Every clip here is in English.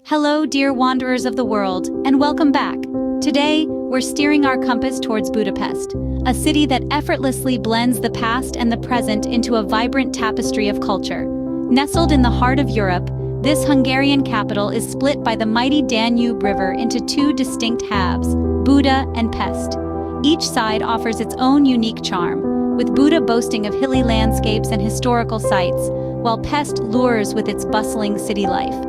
Hello, dear wanderers of the world, and welcome back. Today, we're steering our compass towards Budapest, a city that effortlessly blends the past and the present into a vibrant tapestry of culture. Nestled in the heart of Europe, this Hungarian capital is split by the mighty Danube River into two distinct halves, Buda and Pest. Each side offers its own unique charm, with Buda boasting of hilly landscapes and historical sites, while Pest lures with its bustling city life.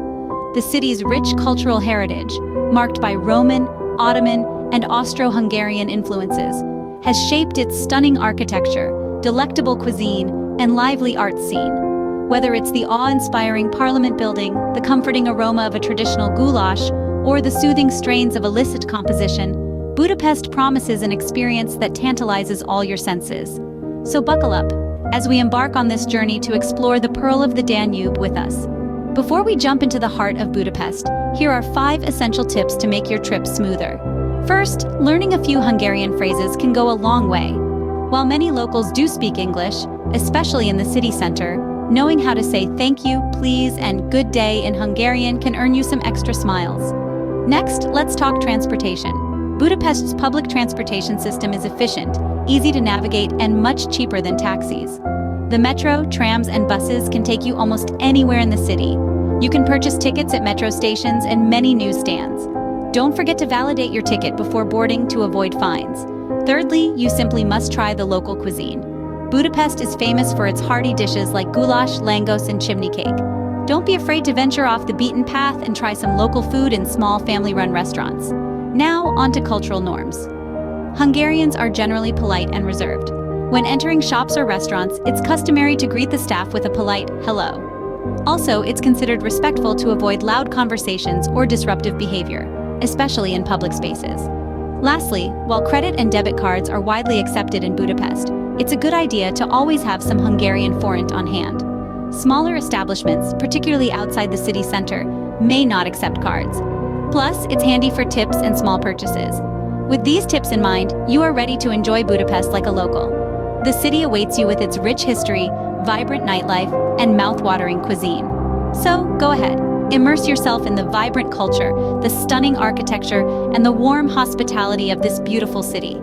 The city's rich cultural heritage, marked by Roman, Ottoman, and Austro-Hungarian influences, has shaped its stunning architecture, delectable cuisine, and lively art scene. Whether it's the awe-inspiring Parliament building, the comforting aroma of a traditional goulash, or the soothing strains of illicit composition, Budapest promises an experience that tantalizes all your senses. So buckle up, as we embark on this journey to explore the Pearl of the Danube with us. Before we jump into the heart of Budapest, here are 5 essential tips to make your trip smoother. First, learning a few Hungarian phrases can go a long way. While many locals do speak English, especially in the city center, knowing how to say thank you, please, and good day in Hungarian can earn you some extra smiles. Next, let's talk transportation. Budapest's public transportation system is efficient, easy to navigate, and much cheaper than taxis. The metro, trams, and buses can take you almost anywhere in the city. You can purchase tickets at metro stations and many newsstands. Don't forget to validate your ticket before boarding to avoid fines. Thirdly, you simply must try the local cuisine. Budapest is famous for its hearty dishes like goulash, langos, and chimney cake. Don't be afraid to venture off the beaten path and try some local food in small family-run restaurants. Now, on to cultural norms. Hungarians are generally polite and reserved. When entering shops or restaurants, it's customary to greet the staff with a polite hello. Also, it's considered respectful to avoid loud conversations or disruptive behavior, especially in public spaces. Lastly, while credit and debit cards are widely accepted in Budapest, it's a good idea to always have some Hungarian forint on hand. Smaller establishments, particularly outside the city center, may not accept cards. Plus, it's handy for tips and small purchases. With these tips in mind, you are ready to enjoy Budapest like a local. The city awaits you with its rich history, vibrant nightlife, and mouth-watering cuisine. So, go ahead, immerse yourself in the vibrant culture, the stunning architecture, and the warm hospitality of this beautiful city.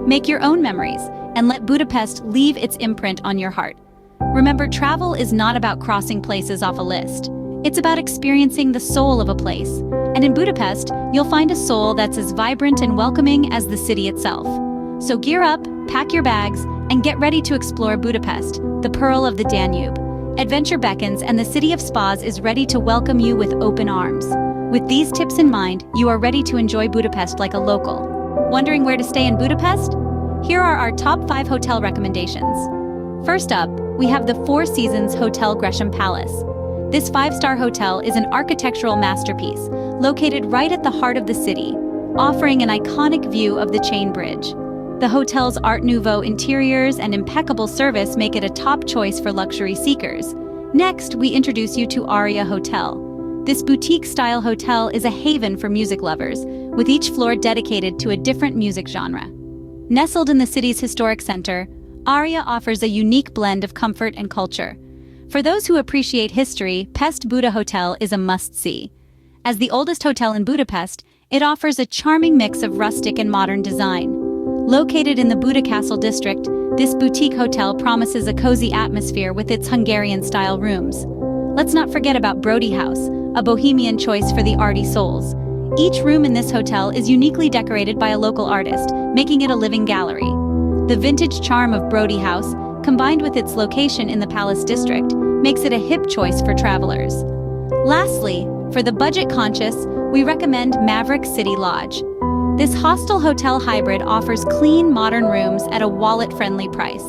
Make your own memories, and let Budapest leave its imprint on your heart. Remember, travel is not about crossing places off a list. It's about experiencing the soul of a place. And in Budapest, you'll find a soul that's as vibrant and welcoming as the city itself. So gear up, pack your bags, and get ready to explore Budapest, the Pearl of the Danube. Adventure beckons, and the city of spas is ready to welcome you with open arms. With these tips in mind, you are ready to enjoy Budapest like a local. Wondering where to stay in Budapest? Here are our top 5 hotel recommendations. First up, we have the Four Seasons Hotel Gresham Palace. This 5-star hotel is an architectural masterpiece, located right at the heart of the city, offering an iconic view of the Chain Bridge. The hotel's Art Nouveau interiors and impeccable service make it a top choice for luxury seekers. Next, we introduce you to Aria Hotel. This boutique-style hotel is a haven for music lovers, with each floor dedicated to a different music genre. Nestled in the city's historic center, Aria offers a unique blend of comfort and culture. For those who appreciate history, Pest Buda Hotel is a must-see. As the oldest hotel in Budapest, it offers a charming mix of rustic and modern design. Located in the Buda Castle district, this boutique hotel promises a cozy atmosphere with its Hungarian-style rooms. Let's not forget about Brody House, a bohemian choice for the arty souls. Each room in this hotel is uniquely decorated by a local artist, making it a living gallery. The vintage charm of Brody House, combined with its location in the Palace district, makes it a hip choice for travelers. Lastly, for the budget-conscious, we recommend Maverick City Lodge. This hostel hotel hybrid offers clean, modern rooms at a wallet-friendly price.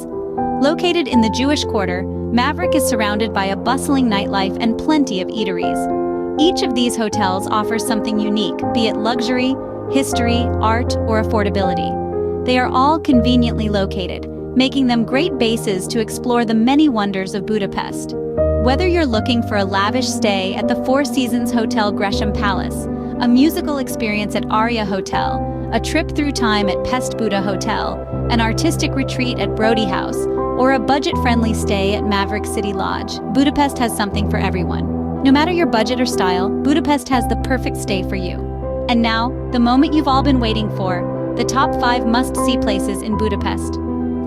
Located in the Jewish Quarter, Maverick is surrounded by a bustling nightlife and plenty of eateries. Each of these hotels offers something unique, be it luxury, history, art, or affordability. They are all conveniently located, making them great bases to explore the many wonders of Budapest. Whether you're looking for a lavish stay at the Four Seasons Hotel Gresham Palace, a musical experience at Aria Hotel, a trip through time at Pest Buda Hotel, an artistic retreat at Brody House, or a budget-friendly stay at Maverick City Lodge, Budapest has something for everyone. No matter your budget or style, Budapest has the perfect stay for you. And now, the moment you've all been waiting for, the top 5 must-see places in Budapest.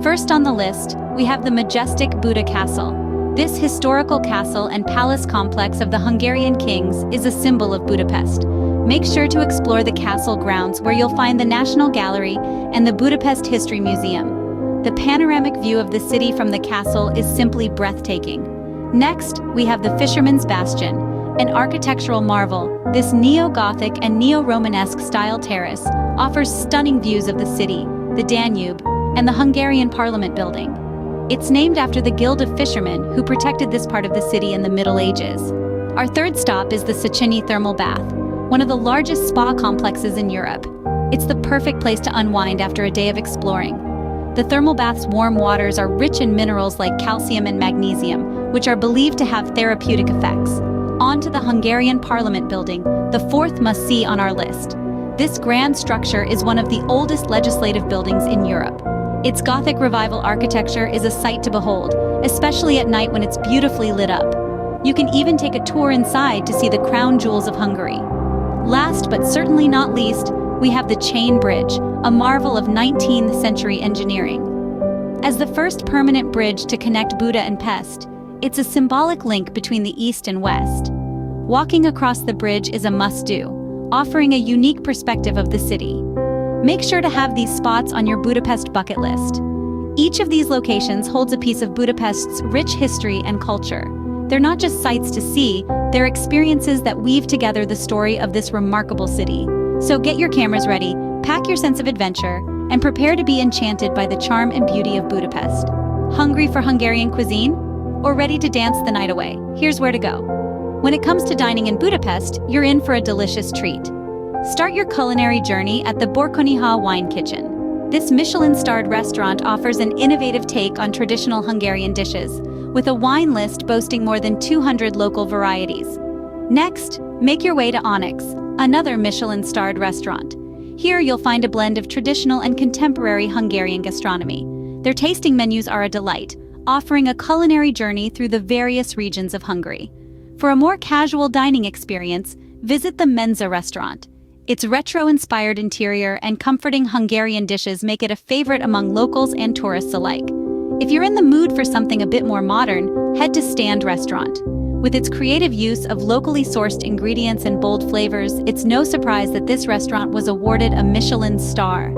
First on the list, we have the majestic Buda Castle. This historical castle and palace complex of the Hungarian kings is a symbol of Budapest. Make sure to explore the castle grounds where you'll find the National Gallery and the Budapest History Museum. The panoramic view of the city from the castle is simply breathtaking. Next, we have the Fisherman's Bastion, an architectural marvel. This neo-Gothic and neo-Romanesque style terrace offers stunning views of the city, the Danube, and the Hungarian Parliament building. It's named after the Guild of Fishermen who protected this part of the city in the Middle Ages. Our third stop is the Chimney thermal bath, one of the largest spa complexes in Europe. It's the perfect place to unwind after a day of exploring. The thermal bath's warm waters are rich in minerals like calcium and magnesium, which are believed to have therapeutic effects. On to the Hungarian Parliament building, the fourth must-see on our list. This grand structure is one of the oldest legislative buildings in Europe. Its Gothic Revival architecture is a sight to behold, especially at night when it's beautifully lit up. You can even take a tour inside to see the crown jewels of Hungary. Last but certainly not least, we have the Chain Bridge, a marvel of 19th century engineering. As the first permanent bridge to connect Buda and Pest, it's a symbolic link between the East and West. Walking across the bridge is a must-do, offering a unique perspective of the city. Make sure to have these spots on your Budapest bucket list. Each of these locations holds a piece of Budapest's rich history and culture. They're not just sights to see, they're experiences that weave together the story of this remarkable city. So get your cameras ready, pack your sense of adventure, and prepare to be enchanted by the charm and beauty of Budapest. Hungry for Hungarian cuisine? Or ready to dance the night away? Here's where to go. When it comes to dining in Budapest, you're in for a delicious treat. Start your culinary journey at the Borkonyha Wine Kitchen. This Michelin-starred restaurant offers an innovative take on traditional Hungarian dishes, with a wine list boasting more than 200 local varieties. Next, make your way to Onyx, another Michelin-starred restaurant. Here you'll find a blend of traditional and contemporary Hungarian gastronomy. Their tasting menus are a delight, offering a culinary journey through the various regions of Hungary. For a more casual dining experience, visit the Menza restaurant. Its retro-inspired interior and comforting Hungarian dishes make it a favorite among locals and tourists alike. If you're in the mood for something a bit more modern, head to Stand Restaurant. With its creative use of locally sourced ingredients and bold flavors, it's no surprise that this restaurant was awarded a Michelin star.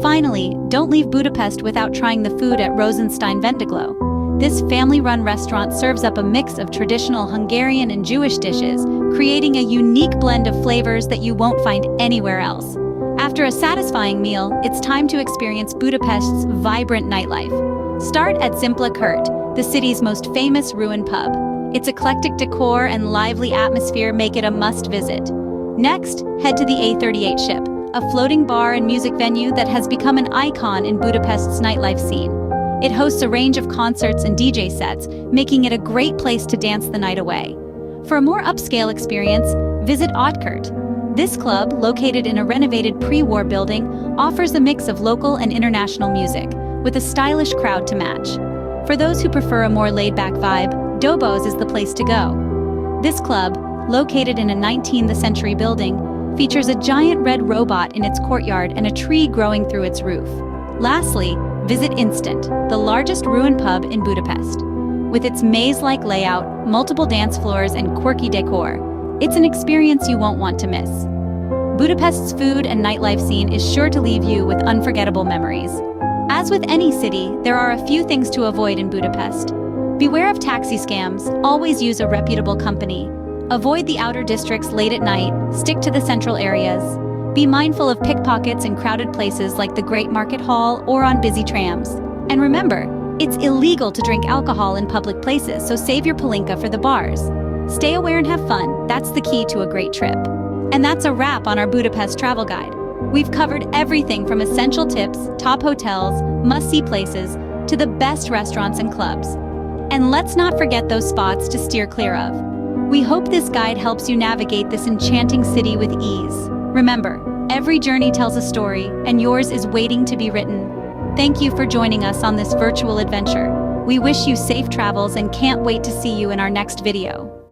Finally, don't leave Budapest without trying the food at Rosenstein Vendoglo. This family-run restaurant serves up a mix of traditional Hungarian and Jewish dishes, creating a unique blend of flavors that you won't find anywhere else. After a satisfying meal, it's time to experience Budapest's vibrant nightlife. Start at Zimpla Kert, the city's most famous ruin pub. Its eclectic decor and lively atmosphere make it a must-visit. Next, head to the A38 Ship, a floating bar and music venue that has become an icon in Budapest's nightlife scene. It hosts a range of concerts and DJ sets, making it a great place to dance the night away. For a more upscale experience, visit Otkert. This club, located in a renovated pre-war building, offers a mix of local and international music, with a stylish crowd to match. For those who prefer a more laid-back vibe, Dobos is the place to go. This club, located in a 19th century building, features a giant red robot in its courtyard and a tree growing through its roof. Lastly, visit Instant, the largest ruin pub in Budapest. With its maze-like layout, multiple dance floors, and quirky decor, it's an experience you won't want to miss. Budapest's food and nightlife scene is sure to leave you with unforgettable memories. As with any city, there are a few things to avoid in Budapest. Beware of taxi scams, always use a reputable company. Avoid the outer districts late at night, stick to the central areas. Be mindful of pickpockets in crowded places like the Great Market Hall or on busy trams. And remember, it's illegal to drink alcohol in public places, so save your palinka for the bars. Stay aware and have fun, that's the key to a great trip. And that's a wrap on our Budapest travel guide. We've covered everything from essential tips, top hotels, must-see places, to the best restaurants and clubs. And let's not forget those spots to steer clear of. We hope this guide helps you navigate this enchanting city with ease. Remember, every journey tells a story, and yours is waiting to be written. Thank you for joining us on this virtual adventure. We wish you safe travels and can't wait to see you in our next video.